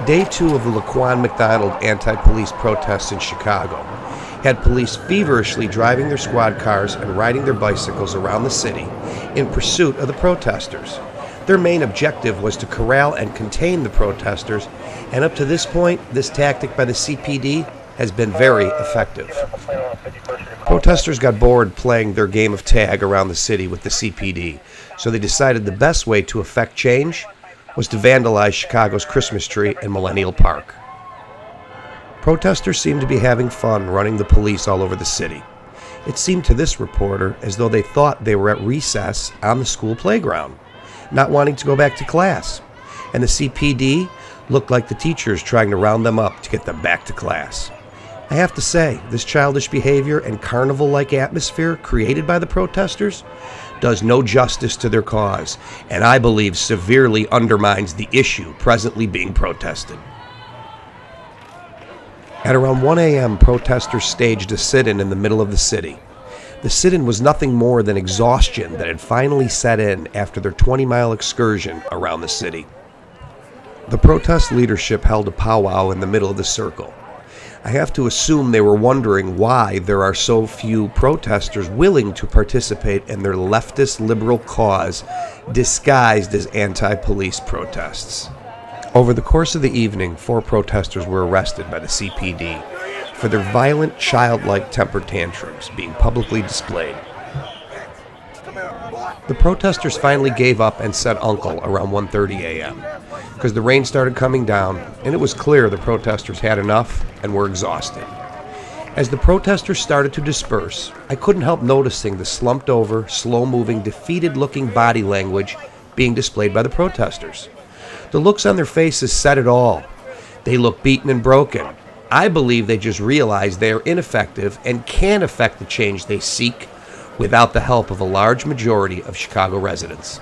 Day 2 of the Laquan McDonald anti-police protests in Chicago had police feverishly driving their squad cars and riding their bicycles around the city in pursuit of the protesters. Their main objective was to corral and contain the protesters, and up to this point, this tactic by the CPD has been very effective. Protesters got bored playing their game of tag around the city with the CPD, so they decided the best way to effect change was to vandalize Chicago's Christmas tree in Millennium Park. Protesters seemed to be having fun running the police all over the city. It seemed to this reporter as though they thought they were at recess on the school playground, not wanting to go back to class, and the CPD looked like the teachers trying to round them up to get them back to class. I have to say, this childish behavior and carnival-like atmosphere created by the protesters does no justice to their cause, and I believe severely undermines the issue presently being protested. At around 1 a.m., protesters staged a sit-in in the middle of the city. The sit-in was nothing more than exhaustion that had finally set in after their 20-mile excursion around the city. The protest leadership held a powwow in the middle of the circle. I have to assume they were wondering why there are so few protesters willing to participate in their leftist liberal cause disguised as anti-police protests. Over the course of the evening, 4 protesters were arrested by the CPD for their violent, childlike temper tantrums being publicly displayed. The protesters finally gave up and said uncle around 1:30 a.m. because the rain started coming down and it was clear the protesters had enough and were exhausted. As the protesters started to disperse, I couldn't help noticing the slumped over, slow-moving, defeated-looking body language being displayed by the protesters. The looks on their faces said it all. They look beaten and broken. I believe they just realize they are ineffective and can't effect the change they seek without the help of a large majority of Chicago residents.